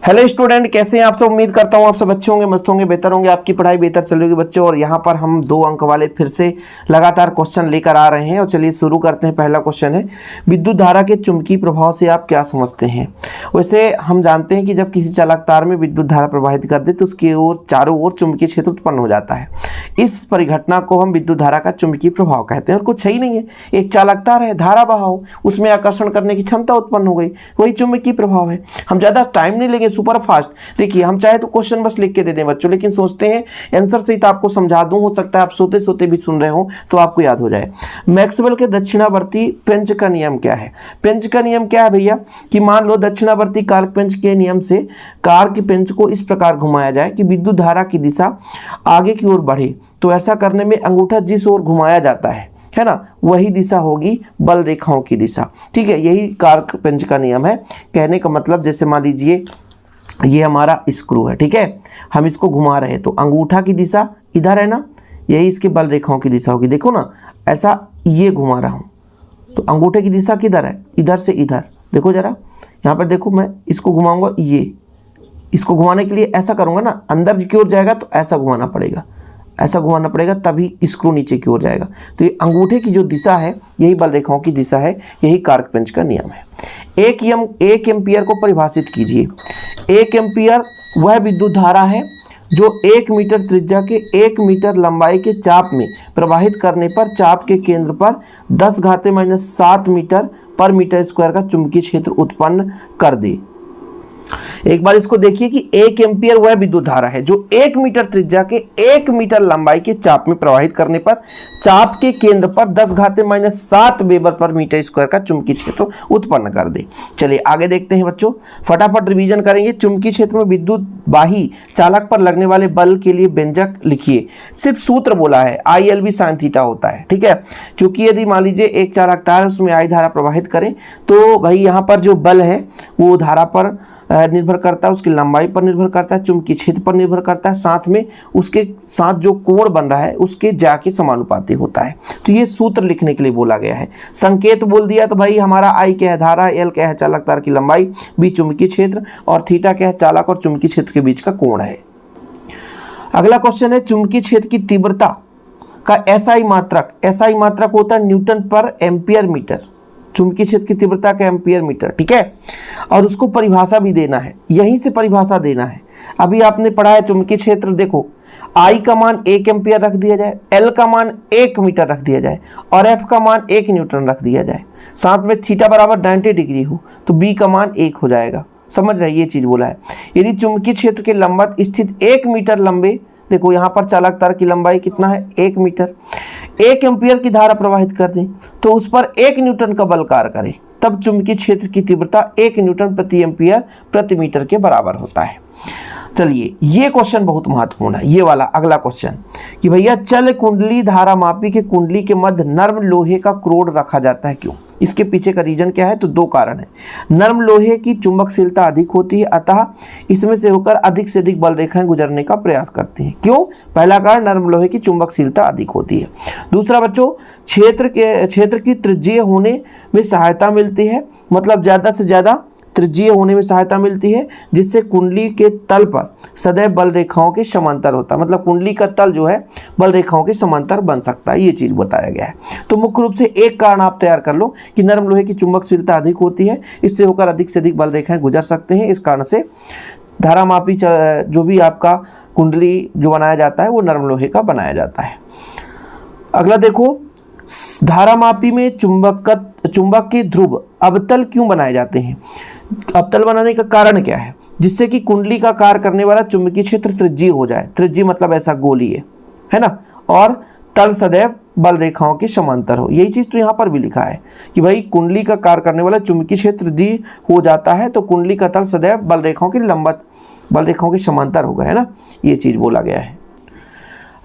Hello student, कैसे हैं आप सब। उम्मीद करता हूं आप सब अच्छे होंगे, मस्त होंगे, बेहतर होंगे, आपकी पढ़ाई बेहतर चल रही होगी बच्चों। और यहाँ पर हम 2 अंक वाले फिर से लगातार क्वेश्चन लेकर आ रहे हैं। और चलिए शुरू करते हैं। पहला क्वेश्चन है, विद्युत धारा के चुंबकीय प्रभाव से आप क्या समझते हैं। वैसे हम जानते हैं कि जब किसी चालक तार में विद्युत धारा प्रवाहित कर दे तो उसकी ओर चारों ओर चुंबकीय क्षेत्र उत्पन्न हो जाता है। इस परिघटना को हम विद्युत धारा का चुंबकीय प्रभाव कहते हैं। और कुछ सही नहीं है, एक चालक तार है, धारा बहाव, उसमें आकर्षण करने की क्षमता उत्पन्न हो गई, वही चुंबकीय प्रभाव है। हम ज़्यादा टाइम नहीं लेंगे, सुपर फास्ट। देखिए, हम चाहे तो क्वेश्चन बस लिख के दे दें बच्चों, लेकिन सोचते हैं आंसर सहित आपको समझा दूं। हो सकता है आप सोते सोते भी सुन रहे हो तो आपको याद हो जाए। मैक्सवेल के दक्षिणावर्ती पेंच का नियम क्या है। पेंच का नियम क्या है भैया, कि मान लो दक्षिणावर्ती कारक पेंच के नियम से कार के पेंच को इस प्रकार घुमाया जाए कि विद्युत धारा की दिशा आगे की ओर बढ़े, तो ऐसा करने में अंगूठा जिस ओर घुमाया जाता है ना, वही दिशा होगी बल रेखाओं की दिशा। ठीक है, यही कारक पेंच का नियम है। कहने का मतलब, जैसे मान लीजिए ये हमारा स्क्रू है, ठीक है, हम इसको घुमा रहे हैं तो अंगूठा की दिशा इधर है ना, यही इसके बल रेखाओं की दिशा होगी। देखो ना, ऐसा ये घुमा रहा हूँ तो अंगूठे की दिशा किधर है, इधर से इधर। देखो जरा यहाँ पर, देखो मैं इसको घुमाऊंगा, ये इसको घुमाने के लिए ऐसा करूँगा ना, अंदर की ओर जाएगा तो ऐसा घुमाना पड़ेगा, ऐसा घुमाना पड़ेगा, तभी स्क्रू नीचे की ओर जाएगा। तो ये अंगूठे की जो दिशा है यही बल रेखाओं की दिशा है, यही कारक पेंच का नियम है। एक एम्पियर को परिभाषित कीजिए। 1 एम्पियर वह विद्युत धारा है जो 1 मीटर त्रिज्या के 1 मीटर लंबाई के चाप में प्रवाहित करने पर चाप के केंद्र पर 10⁻⁷ मीटर पर मीटर स्क्वायर का चुंबकीय क्षेत्र उत्पन्न कर दे। एक बार इसको देखिए कि 1 एम्पियर वह विद्युत धारा है जो 1 मीटर त्रिज्या के 1 मीटर लंबाई के चाप में प्रवाहित करने पर चाप के केंद्र पर 10⁻⁷ वेबर पर मीटर स्क्वायर का चुंबकीय क्षेत्र उत्पन्न कर दे। चलिए आगे देखते हैं बच्चों, फटाफट रिवीजन करेंगे। चुंबकीय क्षेत्र में विद्युत बाही चालक पर लगने वाले बल के लिए व्यंजक लिखिए। सिर्फ सूत्र बोला है, ILB sin थीटा होता है। ठीक है, क्योंकि यदि मान लीजिए एक चालक तार है, उसमें I धारा प्रवाहित करें तो भाई यहाँ पर जो बल है वो धारा पर निर्भर करता है, उसकी लंबाई पर निर्भर करता है, चुंबकीय क्षेत्र पर निर्भर करता है, साथ में उसके साथ जो कोण बन रहा है उसके ज्या के समानुपाती होता है। तो ये सूत्र लिखने के लिए बोला गया है। संकेत बोल दिया तो भाई हमारा I क्या है, धारा, L क्या है, चालक तार की लंबाई, B चुंबकीय क्षेत्र, और थीटा क्या है, चालक और चुंबकीय क्षेत्र के बीच का कोण है। अगला क्वेश्चन है, चुंबकीय क्षेत्र की तीव्रता का SI मात्रक होता है न्यूटन पर एम्पियर मीटर। चुंबकीय क्षेत्र की तीव्रता का एम्पियर मीटर, ठीक है, और उसको परिभाषा भी देना है, यहीं से परिभाषा देना है। अभी आपने पढ़ा है चुंबकीय क्षेत्र, देखो I का मान 1 एम्पियर रख दिया जाए, L का मान 1 मीटर रख दिया जाए, और F का मान 1 न्यूटन रख दिया जाए, साथ में थीटा बराबर 90 डिग्री हो तो B का मान 1 हो जाएगा। समझ रहे, ये चीज बोला है। यदि चुंबकीय क्षेत्र के लंबवत स्थित 1 मीटर लंबे, देखो यहाँ पर चालक तार की लंबाई कितना है, 1 मीटर, 1 एम्पियर की धारा प्रवाहित कर दें तो उस पर 1 न्यूटन का बल कार्य करे, तब चुंबकीय क्षेत्र की तीव्रता 1 न्यूटन प्रति एम्पियर प्रति मीटर के बराबर होता है। चलिए, ये क्वेश्चन बहुत महत्वपूर्ण है, ये वाला अगला क्वेश्चन, कि भैया चल कुंडली धारा मापी के कुंडली के मध्य नर्म लोहे का क्रोड रखा जाता है, क्यों। इसके पीछे का रीजन क्या है, तो 2 कारण है। नर्म लोहे की चुंबकशीलता अधिक होती है, अतः इसमें से होकर अधिक से अधिक बल रेखाएं गुजरने का प्रयास करती हैं। क्यों, पहला कारण नर्म लोहे की चुंबकशीलता अधिक होती है। दूसरा बच्चों, क्षेत्र की त्रिज्यीय होने में सहायता मिलती है, मतलब ज़्यादा से ज़्यादा त्रिज्यीय होने में सहायता मिलती है, जिससे कुंडली के तल पर सदैव बल रेखाओं के समांतर होता है, मतलब कुंडली का तल जो है बल रेखाओं के समांतर बन सकता है, ये चीज़ बताया गया है। तो मुख्य रूप से एक कारण आप तैयार कर लो कि नरम लोहे की चुंबकशीलता अधिक होती है, इससे होकर अधिक से अधिक बल रेखाएं गुजर सकते हैं। इस कारण से धारामापी जो भी आपका कुंडली जो बनाया जाता है वो नरम लोहे का बनाया जाता है। अगला देखो, धारामापी में चुंबक के ध्रुव अवतल क्यों बनाए जाते हैं। अवतल बनाने का कारण क्या है, जिससे कि कुंडली का कार्य करने वाला चुंबकीय क्षेत्र त्रिज्यीय हो जाए। त्रिज्यीय मतलब ऐसा गोलीय है ना, और तल सदैव बल रेखाओं के समांतर हो। यही चीज तो यहाँ पर भी लिखा है कि भाई कुंडली का कार्य करने वाला चुंबकीय क्षेत्र त्रिज्यीय हो जाता है तो कुंडली का तल सदैव बल रेखाओं के लंबवत, बल रेखाओं के समांतर होगा, है ना, ये चीज बोला गया है।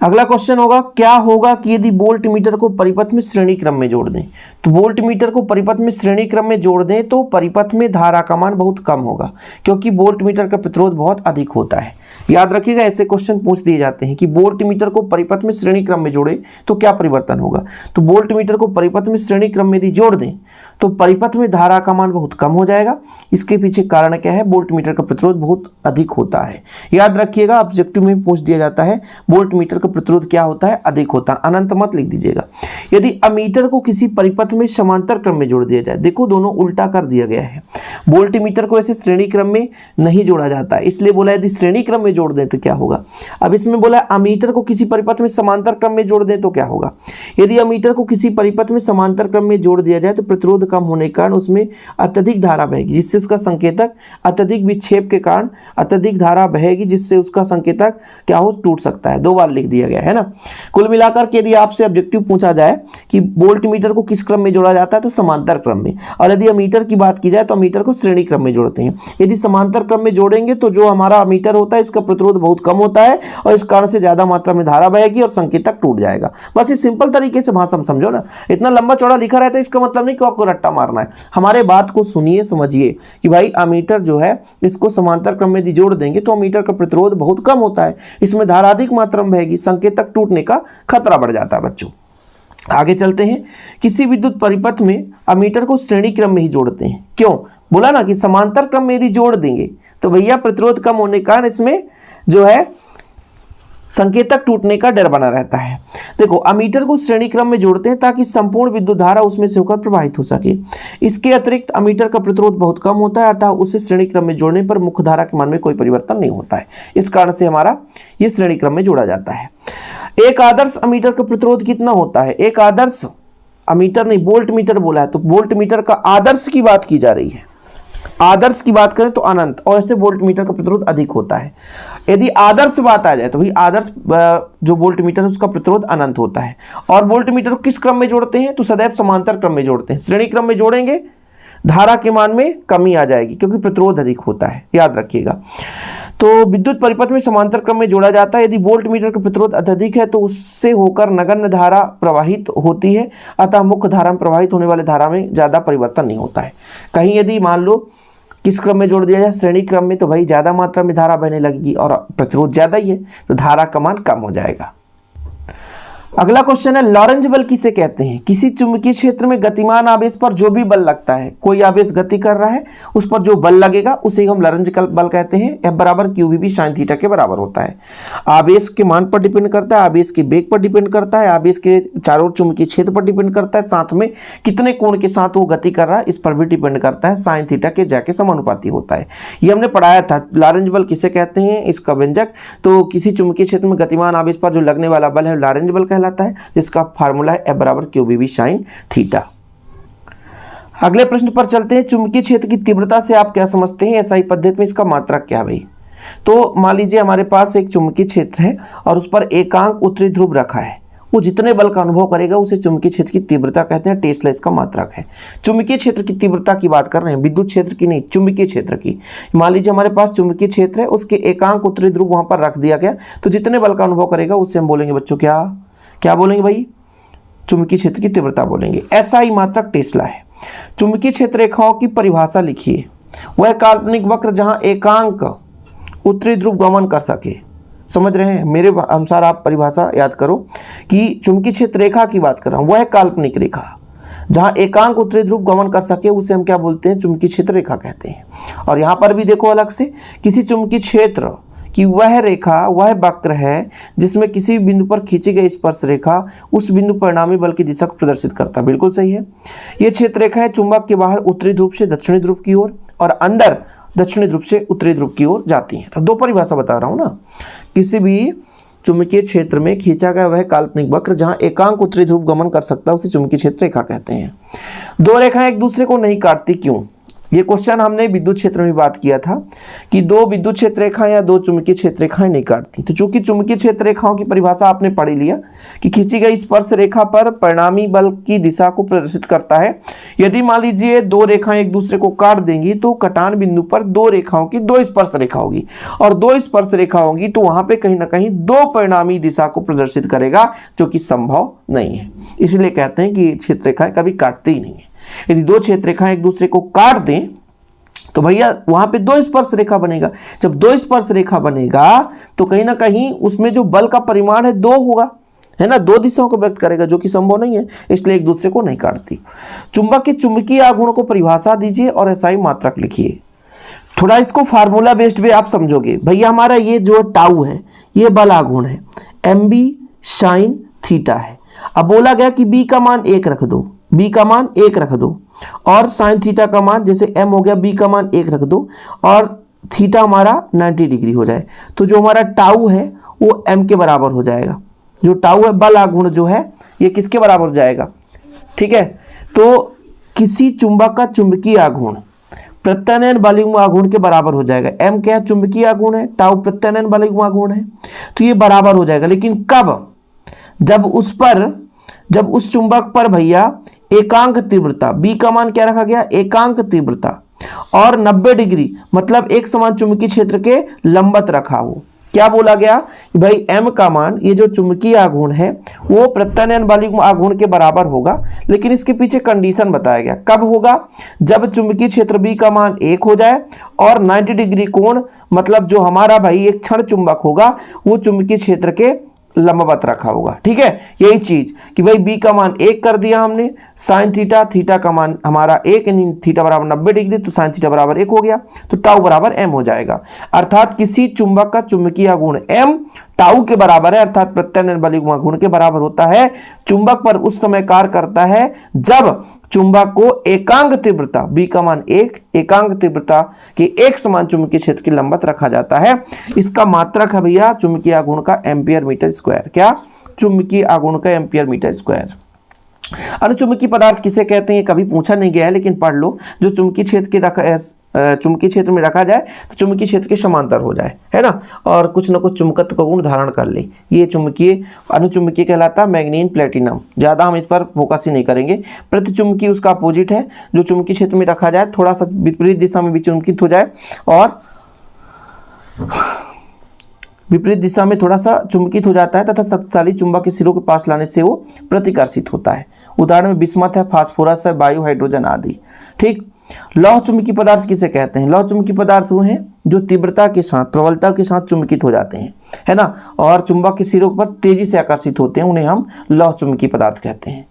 अगला क्वेश्चन होगा, क्या होगा कि यदि वोल्ट मीटर को परिपथ में श्रेणी क्रम में जोड़ दें। तो वोल्ट मीटर को परिपथ में श्रेणी क्रम में जोड़ दें तो परिपथ में धारा का मान बहुत कम होगा, क्योंकि वोल्ट मीटर का प्रतिरोध बहुत अधिक होता है। याद रखिएगा, ऐसे क्वेश्चन पूछ दिए जाते हैं कि वोल्ट मीटर को परिपथ में श्रेणी क्रम में जोड़े तो क्या परिवर्तन होगा। तो वोल्ट मीटर को परिपथ में श्रेणी क्रम में यदि जोड़ दें तो परिपथ में धारा का मान बहुत कम हो जाएगा। इसके पीछे कारण क्या है, वोल्ट मीटर का प्रतिरोध बहुत अधिक होता है। याद रखिएगा, ऑब्जेक्टिव में पूछ दिया जाता है वोल्ट मीटर का प्रतिरोध क्या होता है, अधिक होता है। अनंत मत लिख दीजिएगा। यदि अमीटर को किसी परिपथ में समांतर क्रम में जोड़ दिया जाए, देखो दोनों उल्टा कर दिया गया है। वोल्ट मीटर को ऐसे श्रेणी क्रम में नहीं जोड़ा जाता है, इसलिए बोला यदि श्रेणी क्रम में जोड़ दें तो क्या होगा। अब इसमें बोला अमीटर को किसी परिपथ में समांतर क्रम में जोड़ दें तो क्या होगा। यदि अमीटर को किसी परिपथ में समांतर क्रम में जोड़ दिया जाए तो प्रतिरोध कम होने के कारण उसमें अत्यधिक धारा बहेगी, जिससे उसका संकेतक अत्यधिक विक्षेप के कारण अत्यधिक धारा बहेगी, जिससे उसका संकेतक क्या हो, टूट सकता है। 2 बार लिख दिया गया है ना। कुल मिलाकर के यदि आपसे ऑब्जेक्टिव पूछा जाए कि वोल्ट मीटर को किस क्रम में जोड़ा जाता है तो समांतर क्रम में, और यदि अमीटर की बात की जाए तो अमीटर को श्रेणी क्रम में जोड़ते हैं। यदि समांतर क्रम में जोड़ेंगे तो जो हमारा अमीटर होता है इसका प्रतिरोध बहुत कम होता है और इस कारण से ज्यादा मात्रा में धारा बहेगी और संकेतक टूट जाएगा। बस ये सिंपल तरीके से भाषा समझो ना। इतना लंबा चौड़ा लिखा रहता है इसका मतलब नहीं कि आपको रट्टा मारना है। हमारे बात को सुनिए, समझिए कि भाई अमीटर जो है इसको समांतर क्रम में यदि जोड़ देंगे तो अमीटर का प्रतिरोध बहुत कम होता है, इसमें धारा अधिक मात्रा में बहेगी, संकेतक टूटने का खतरा बढ़ जाता है। बच्चों आगे चलते हैं। किसी विद्युत परिपथ में अमीटर को श्रेणी क्रम में ही जोड़ते हैं। क्यों, बोला ना कि समांतर क्रम में यदि जोड़ देंगे तो भैया प्रतिरोध कम होने के कारण इसमें जो है संकेतक टूटने का डर बना रहता है। देखो अमीटर को श्रेणी क्रम में जोड़ते हैं ताकि संपूर्ण विद्युत धारा उसमें से होकर प्रवाहित हो सके। इसके अतिरिक्त अमीटर का प्रतिरोध बहुत कम होता है, अतः उसे श्रेणी क्रम में जोड़ने पर मुख्य धारा के मान में कोई परिवर्तन नहीं होता है। इस कारण से हमारा ये श्रेणी क्रम में जोड़ा जाता है। एक आदर्श अमीटर का प्रतिरोध कितना होता है। एक आदर्श अमीटर नहीं, वोल्ट मीटर बोला है तो वोल्ट मीटर का आदर्श की बात की जा रही है। आदर्श की बात करें तो अनंत, और ऐसे वोल्ट मीटर का प्रतिरोध अधिक होता है। यदि आदर्श बात आ जाए तो भाई आदर्श जो वोल्ट मीटर है उसका प्रतिरोध अनंत होता है। और वोल्ट मीटर को किस क्रम में जोड़ते हैं तो सदैव समांतर क्रम में जोड़ते हैं। श्रेणी क्रम में जोड़ेंगे धारा के मान में कमी आ जाएगी क्योंकि प्रतिरोध अधिक होता है, याद रखिएगा। तो विद्युत परिपथ में समांतर क्रम में जोड़ा जाता है। यदि वोल्ट मीटर का प्रतिरोध अत्यधिक है तो उससे होकर नगण्य धारा प्रवाहित होती है, अतः मुख्य धारा में प्रवाहित होने वाले धारा में ज़्यादा परिवर्तन नहीं होता है। कहीं यदि मान लो किस क्रम में जोड़ दिया जाए, श्रेणी क्रम में, तो भाई ज़्यादा मात्रा में धारा बहने लगेगी और प्रतिरोध ज़्यादा ही है तो धारा का मान कम हो जाएगा। अगला क्वेश्चन है, लॉरेंज बल किसे कहते हैं। किसी चुंबकीय क्षेत्र में गतिमान आवेश पर जो भी बल लगता है, कोई आवेश गति कर रहा है उस पर जो बल लगेगा उसे हम लॉरेंज बल कहते हैं। F बराबर QVB sin थीटा के बराबर होता है। आवेश के मान पर डिपेंड करता है, आवेश के वेग पर डिपेंड करता है, आवेश के चारों ओर चुंबकीय क्षेत्र पर डिपेंड करता है, साथ में कितने कोण के साथ वो गति कर रहा है इस पर भी डिपेंड करता है। sin थीटा के जाके समानुपाती होता है। ये हमने पढ़ाया था। लॉरेंज बल किसे कहते हैं, इसका व्यंजक। तो किसी चुंबकीय क्षेत्र में गतिमान आवेश पर जो लगने वाला बल है लॉरेंज बल कहलाता है, जिसका फार्मूला है F बराबर QVB sin थीटा। अगले प्रश्न पर चलते हैं। चुंबकीय क्षेत्र की तीव्रता से आप क्या समझते हैं, एसआई पद्धति में इसका मात्रक क्या है भाई। तो मान लीजिए हमारे पास एक चुंबकीय क्षेत्र है और उस पर एकांक उत्तरी ध्रुव रखा है, वो जितने बल का अनुभव करेगा उसे चुंबकीय क्षेत्र की तीव्रता कहते हैं। टेस्ला इसका मात्रक है। चुंबकीय क्षेत्र की तीव्रता की बात कर रहे हैं, विद्युत क्षेत्र की नहीं, चुंबकीय क्षेत्र की। मान लीजिए हमारे पास चुंबकीय क्षेत्र है, उसके एकांक उत्तरी ध्रुव वहां पर रख दिया गया, तो जितने बल का अनुभव करेगा उससे हम बोलेंगे बच्चों क्या बोलेंगे भाई, चुंबकीय क्षेत्र की तीव्रता बोलेंगे। एसआई मात्रक टेस्ला है। चुंबकीय क्षेत्र रेखाओं की परिभाषा लिखिए। वह काल्पनिक वक्र जहां एकांक उत्तरी ध्रुव गमन कर सके। समझ रहे हैं, मेरे अनुसार आप परिभाषा याद करो कि चुंबकीय क्षेत्र रेखा की बात कर रहा हूं, वह काल्पनिक रेखा जहां एकांक उत्तरी ध्रुव गमन कर सके उसे हम क्या बोलते हैं, चुंबकीय क्षेत्र रेखा कहते हैं। और यहां पर भी देखो अलग से, किसी चुंबकीय क्षेत्र कि वह रेखा, वह वक्र है जिसमें किसी बिंदु पर खींची गई स्पर्श रेखा उस बिंदु परिणामी बल की दिशा को प्रदर्शित करता है। बिल्कुल सही है। यह क्षेत्र रेखा है चुंबक के बाहर उत्तरी ध्रुव से दक्षिणी ध्रुव की ओर और अंदर दक्षिणी ध्रुव से उत्तरी ध्रुव की ओर जाती है। तो दो परिभाषा बता रहा हूं ना। किसी भी चुंबकीय क्षेत्र में खींचा गया वह काल्पनिक वक्र जहां एकांक उत्तरी ध्रुव गमन कर सकता है उसे चुंबकीय क्षेत्र रेखा कहते हैं। दो रेखाएं एक दूसरे को नहीं काटती, क्यों। ये क्वेश्चन हमने विद्युत क्षेत्र में बात किया था कि दो विद्युत क्षेत्र रेखाएं या दो चुंबकीय क्षेत्र रेखाएं नहीं काटती। तो चूंकि चुंबकीय क्षेत्र रेखाओं की परिभाषा आपने पढ़ लिया कि खींची गई स्पर्श रेखा पर परिणामी बल की दिशा को प्रदर्शित करता है। यदि मान लीजिए दो रेखाएं एक दूसरे को काट देंगी तो कटान बिंदु पर दो रेखाओं की दो स्पर्श रेखा होगी, और दो स्पर्श रेखा होगी तो वहां पे कहीं ना कहीं दो परिणामी दिशा को प्रदर्शित करेगा, जो कि संभव नहीं है। इसलिए कहते हैं कि क्षेत्र रेखाएं कभी काटती ही नहीं है। यदि दो क्षेत्र रेखाएं एक दूसरे को काट दें तो भैया वहां पे दो स्पर्श रेखा बनेगा। जब दो स्पर्श रेखा बनेगा तो कहीं ना कहीं उसमें जो बल का परिमाण है दो होगा, है ना, दो दिशाओं को व्यक्त करेगा, जो कि संभव नहीं है, इसलिए एक दूसरे को नहीं काटती। चुंबक के चुंबकीय आघूर्ण को परिभाषा दीजिए और SI मात्रक लिखिए। थोड़ा इसको फार्मूला बेस्ड भी आप समझोगे। भैया हमारा ये जो टाउ है ये बल आघूर्ण है, MB साइन थीटा है। अब बोला गया कि B का मान 1 रख दो, B का मान 1 रख दो, और साइन थीटा का मान जैसे M हो गया, B का मान 1 रख दो, और थीटा हमारा 90 डिग्री हो जाए, तो जो हमारा टाउ है वो M के बराबर हो जाएगा। जो टाउ है बल आघूर्ण जो है ये किसके बराबर हो जाएगा, ठीक है। तो किसी चुंबक का चुंबकीय आघूर्ण प्रत्यानयन बलयुग्म आघूर्ण के बराबर हो जाएगा। M क्या है, चुंबकीय आघूर्ण है, टाउ प्रत्यानयन बलयुग्म आघूर्ण है, तो ये बराबर हो जाएगा। लेकिन कब, जब उस चुंबक पर भैया एकांक तीव्रता, B का मान क्या रखा गया, एकांक तीव्रता, और 90 डिग्री मतलब एक समान चुंबकीय क्षेत्र के लंबवत रखा हो। क्या बोला गया कि भाई M का मान, ये जो चुंबकीय आघूर्ण है वो प्रत्यानयन बलयुग्म आघूर्ण के बराबर होगा, लेकिन इसके पीछे कंडीशन बताया गया। कब होगा, जब चुंबकीय क्षेत्र B का मान 1 हो जाए और 90 डिग्री कोण, मतलब जो हमारा भाई एक क्षण चुंबक होगा वो चुंबकीय क्षेत्र के लंबवत रखा होगा, ठीक है। यही चीज कि भाई B का मान 1 कर दिया हमने, साइन थीटा, थीटा का मान हमारा 1, थीटा बराबर 90 डिग्री, तो साइन थीटा बराबर 1 हो गया, तो टाउ बराबर M हो जाएगा। अर्थात किसी चुंबक का चुंबकीय आघूर्ण M टाउ के बराबर है, अर्थात प्रत्यानयन बलयुग्म आघूर्ण के बराबर होता है। चुंबक पर उस समय कार्य करता है जब चुंबक को एकांक तीव्रता, B का मान 1, एकांक तीव्रता के एक समान चुंबकीय क्षेत्र की लंबवत रखा जाता है। इसका मात्रक है भैया चुंबकीय आघूर्ण का एम्पियर मीटर स्क्वायर। क्या, चुंबकीय आघूर्ण का एम्पियर मीटर स्क्वायर। अनुचुंबकीय पदार्थ किसे कहते हैं कभी पूछा नहीं गया है, लेकिन पढ़ लो। जो चुंबकीय क्षेत्र में रखा जाए तो चुंबकीय क्षेत्र के समांतर हो जाए, है ना, और कुछ न कुछ चुंबकत्व का गुण धारण कर ले, ये चुंबकीय अनुचुंबकीय कहलाता है। मैग्नीन, प्लेटिनम, ज्यादा हम इस पर फोकस ही नहीं करेंगे। प्रतिचुंबकीय उसका अपोजिट है, जो चुंबकीय क्षेत्र में रखा जाए थोड़ा सा विपरीत दिशा में विचुंबित हो जाए और विपरीत दिशा में थोड़ा सा चुंबकित हो जाता है तथा शक्तिशाली चुंबक के सिरों के पास लाने से वो प्रतिकर्षित होता है। उदाहरण में बिस्मथ है, फास्फोरस है, वायु, हाइड्रोजन आदि, ठीक। लौह चुंबकीय पदार्थ किसे कहते हैं, लौह चुंबकीय पदार्थ वो हैं जो तीव्रता के साथ, प्रबलता के साथ चुंबकित हो जाते हैं, है ना, और चुंबक के सिरों पर तेजी से आकर्षित होते हैं, उन्हें हम लौह चुंबकीय पदार्थ कहते हैं।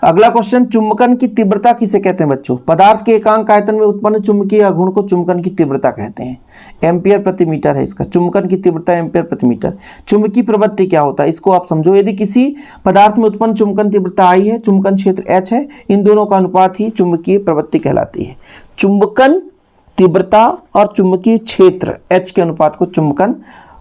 अगला क्वेश्चन, चुंबकन की तीव्रता किसे कहते हैं बच्चों, पदार्थ के एकांक आयतन में उत्पन्न चुंबकीय आघूर्ण को चुंबकन की तीव्रता कहते हैं। एम्पियर प्रति मीटर है इसका, चुंबकन की तीव्रता एम्पियर प्रति मीटर। चुंबकीय प्रवृत्ति क्या होता है इसको आप समझो। यदि किसी पदार्थ में उत्पन्न चुंबकन तीव्रता I है, चुंबकन क्षेत्र H है, इन दोनों का अनुपात ही चुंबकीय प्रवृत्ति कहलाती है। चुंबकन तीव्रता और चुंबकीय क्षेत्र H के अनुपात को चुंबकन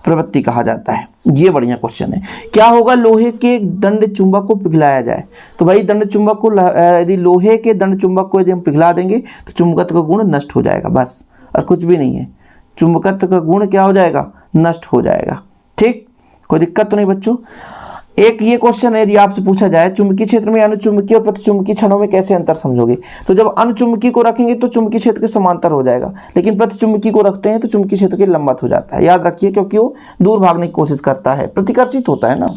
प्रवृत्ति कहा जाता है। ये बढ़िया क्वेश्चन है। क्या होगा, लोहे के दंड चुंबक को पिघलाया जाए, तो भाई दंड चुंबक को, यदि लोहे के दंड चुंबक को यदि हम पिघला देंगे तो चुंबकत्व का गुण नष्ट हो जाएगा, बस, और कुछ भी नहीं है। चुंबकत्व का गुण क्या हो जाएगा, नष्ट हो जाएगा, ठीक, कोई दिक्कत तो नहीं बच्चों। एक ये क्वेश्चन है, यदि आपसे पूछा जाए चुंबकीय क्षेत्र में अनुचुंबकीय और प्रतिचुंबकीय क्षणों में कैसे अंतर समझोगे, तो जब अनुचुंबकीय को रखेंगे तो चुंबकीय क्षेत्र के समांतर हो जाएगा, लेकिन प्रतिचुंबकीय को रखते हैं तो चुंबकीय क्षेत्र के लंबवत हो जाता है। याद रखिए, क्योंकि वो दूर भागने की कोशिश करता है, प्रतिकर्षित होता है ना।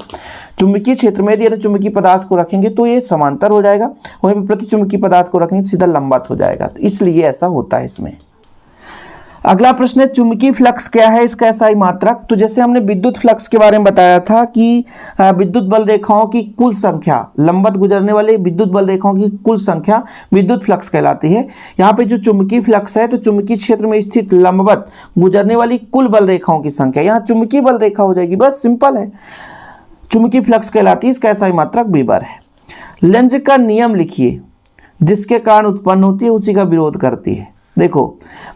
चुंबकीय क्षेत्र में यदि अनुचुंबकीय पदार्थ को रखेंगे तो ये समांतर हो जाएगा, वहीं पर प्रतिचुंबकीय पदार्थ को रखेंगे तो सीधा लंबवत हो जाएगा, तो इसलिए ऐसा होता है इसमें। अगला प्रश्न है, चुंबकीय फ्लक्स क्या है, इसका SI मात्रक। तो जैसे हमने विद्युत फ्लक्स के बारे में बताया था कि विद्युत बल रेखाओं की कुल संख्या, लंबवत गुजरने वाले विद्युत बल रेखाओं की कुल संख्या विद्युत फ्लक्स कहलाती है। यहाँ पे जो चुंबकीय फ्लक्स है तो चुंबकीय क्षेत्र में स्थित लंबवत गुजरने वाली कुल बल रेखाओं की संख्या, यहाँ चुंबकीय बल रेखा हो जाएगी, बस सिंपल है, चुंबकीय फ्लक्स कहलाती है। इसका SI मात्रक वीबर है। लेंज का नियम लिखिए, जिसके कारण उत्पन्न होती है उसी का विरोध करती है। देखो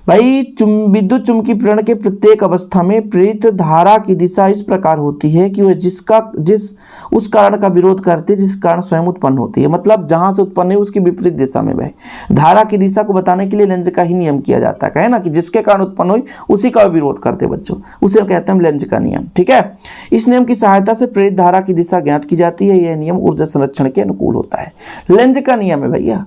भाई, विद्युत चुंबकीय प्रेरण के प्रत्येक अवस्था में प्रेरित धारा की दिशा इस प्रकार होती है कि वह उस कारण का विरोध करती है जिस कारण स्वयं उत्पन्न होती है। मतलब जहां से उत्पन्न है उसकी विपरीत दिशा में बहे। धारा की दिशा को बताने के लिए लेंज का ही नियम किया जाता है, कहे ना कि जिसके कारण उत्पन्न हुई उसी का विरोध करते बच्चों, उसे कहते हैं लेंज का नियम, ठीक है। इस नियम की सहायता से प्रेरित धारा की दिशा ज्ञात की जाती है। यह नियम ऊर्जा संरक्षण के अनुकूल होता है। लेंज का नियम है भैया,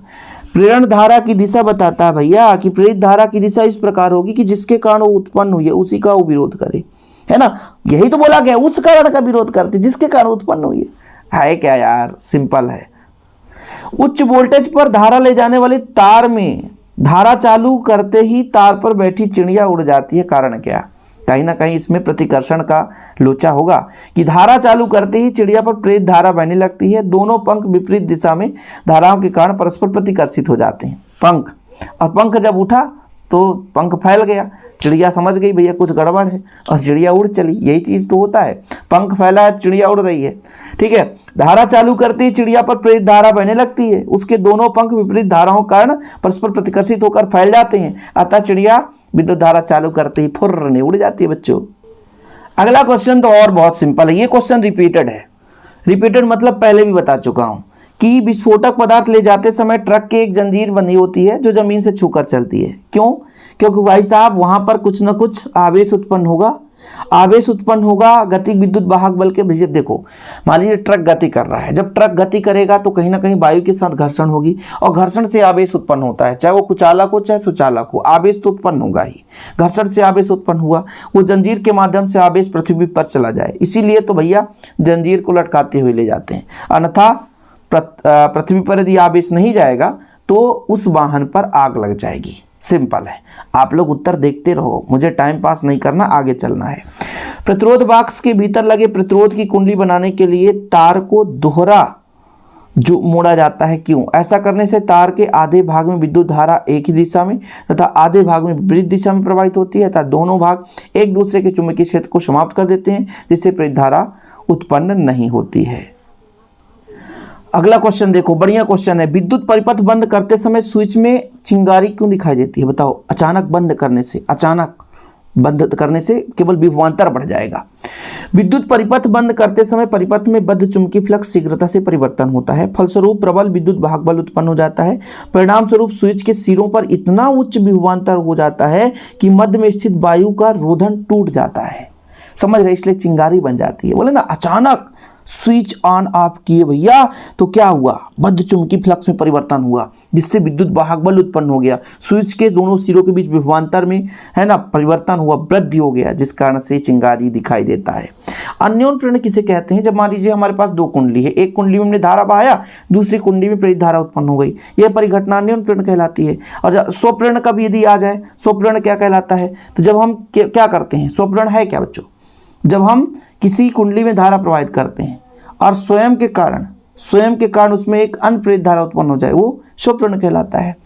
प्रेरण धारा की दिशा बताता है भैया कि प्रेरित धारा की दिशा इस प्रकार होगी कि जिसके कारण वो उत्पन्न हुई है उसी का वो विरोध करे, है ना। यही तो बोला गया, उस कारण का विरोध करती जिसके कारण उत्पन्न हुई है क्या यार, सिंपल है। उच्च वोल्टेज पर धारा ले जाने वाले तार में धारा चालू करते ही तार पर बैठी चिड़िया उड़ जाती है, कारण क्या? कहीं ना कहीं इसमें प्रतिकर्षण का लोचा होगा कि धारा चालू करते ही चिड़िया पर प्रेरित धारा बहने लगती है, दोनों पंख विपरीत दिशा में धाराओं के कारण परस्पर प्रतिकर्षित हो जाते हैं। पंख, और पंख जब उठा तो पंख फैल गया, चिड़िया समझ गई भैया कुछ गड़बड़ है और चिड़िया उड़ चली। यही चीज़ तो होता है, पंख फैला है चिड़िया उड़ रही है, ठीक है। धारा चालू करते ही चिड़िया पर प्रेरित धारा बहने लगती है, उसके दोनों पंख विपरीत धाराओं के कारण परस्पर प्रतिकर्षित होकर फैल जाते हैं, अतः चिड़िया विद्युत धारा चालू करते ही फुर्र उड़ जाती है बच्चों। अगला क्वेश्चन तो और बहुत सिंपल है, ये क्वेश्चन रिपीटेड है। रिपीटेड मतलब पहले भी बता चुका हूं कि विस्फोटक पदार्थ ले जाते समय ट्रक के एक जंजीर बनी होती है जो जमीन से छूकर चलती है। क्यों? क्योंकि भाई साहब वहां पर कुछ ना कुछ आवेश उत्पन्न होगा, आवेश उत्पन्न होगा गति विद्युत वाहक बल के विजय। देखो मान लीजिए ट्रक गति कर रहा है, जब ट्रक गति करेगा तो कहीं ना कहीं वायु के साथ घर्षण होगी और घर्षण से आवेश उत्पन्न होता है, चाहे वो कुचालक हो चाहे सुचालक हो, आवेश तो उत्पन्न होगा ही। घर्षण से आवेश उत्पन्न हुआ, वो जंजीर के माध्यम से आवेश पृथ्वी पर चला जाए, इसीलिए तो भैया जंजीर को लटकाते हुए ले जाते हैं, अन्यथा पृथ्वी पर यदि आवेश नहीं जाएगा तो उस वाहन पर आग लग जाएगी। सिंपल है, आप लोग उत्तर देखते रहो, मुझे टाइम पास नहीं करना, आगे चलना है। प्रतिरोध बॉक्स के भीतर लगे प्रतिरोध की कुंडली बनाने के लिए तार को दोहरा जो मोड़ा जाता है, क्यों? ऐसा करने से तार के आधे भाग में विद्युत धारा एक ही दिशा में तथा आधे भाग में विपरीत दिशा में प्रवाहित होती है, तथा दोनों भाग एक दूसरे के चुंबकीय क्षेत्र को समाप्त कर देते हैं, जिससे प्रेरित धारा उत्पन्न नहीं होती है। अगला क्वेश्चन देखो, बढ़िया क्वेश्चन है। विद्युत परिपथ बंद करते समय स्विच में चिंगारी क्यों दिखाई देती है? बताओ। अचानक बंद करने से केवल विभवांतर बढ़ जाएगा। विद्युत परिपथ बंद करते समय परिपथ में बद्ध चुंबकीय फ्लक्स शीघ्रता से परिवर्तन होता है, फलस्वरूप प्रबल विद्युत वाहक बल उत्पन्न हो जाता है। परिणाम स्वरूप स्विच के सिरों पर इतना उच्च विभवांतर हो जाता है कि मध्य में स्थित वायु का रोधन टूट जाता है। समझ रहे? इसलिए चिंगारी बन जाती है। बोले ना अचानक स्विच ऑन ऑफ किए भैया तो क्या हुआ? बद्ध चुंबकीय फ्लक्स में परिवर्तन हुआ, जिससे विद्युत वाहक बल उत्पन्न हो गया। स्विच के दोनों सिरों के बीच विभवांतर में है ना परिवर्तन हुआ, वृद्धि हो गया, जिस कारण से चिंगारी दिखाई देता है। अन्योन प्रेरण किसे कहते हैं? जब मान लीजिए हमारे पास दो कुंडली है, एक कुंडली में हमने धारा बहाया, दूसरी कुंडली में प्रेरित धारा उत्पन्न हो गई, यह परिघटना अन्योन प्रेरण कहलाती है। और स्वप्रेरण का भी यदि आ जाए, स्वप्रेरण क्या कहलाता है? तो जब हम क्या करते हैं, स्वप्रेरण है क्या बच्चों? जब हम किसी कुंडली में धारा प्रवाहित करते हैं और स्वयं के कारण उसमें एक अनप्रेरित धारा उत्पन्न हो जाए, वो स्वप्रेरण कहलाता है।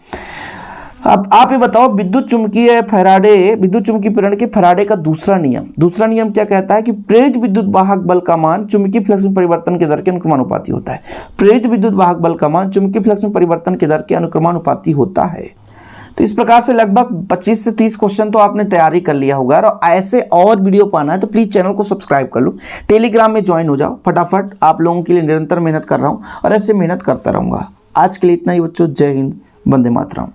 अब आप ये बताओ, विद्युत चुंबकीय प्रेरण के फैराडे का दूसरा नियम क्या कहता है? कि प्रेरित विद्युत वाहक बल का मान चुंबकीय फ्लक्स में परिवर्तन के दर के अनुक्रमानुपाती होता है। प्रेरित विद्युत वाहक बल का मान चुंबकीय फ्लक्स में परिवर्तन के दर के अनुक्रमानुपाती होता है। तो इस प्रकार से लगभग 25 से 30 क्वेश्चन तो आपने तैयारी कर लिया होगा। और ऐसे और वीडियो पाना है तो प्लीज़ चैनल को सब्सक्राइब कर लो, टेलीग्राम में ज्वाइन हो जाओ फटाफट। आप लोगों के लिए निरंतर मेहनत कर रहा हूँ और ऐसे मेहनत करता रहूँगा। आज के लिए इतना ही बच्चों, जय हिंद, वंदे मातरम।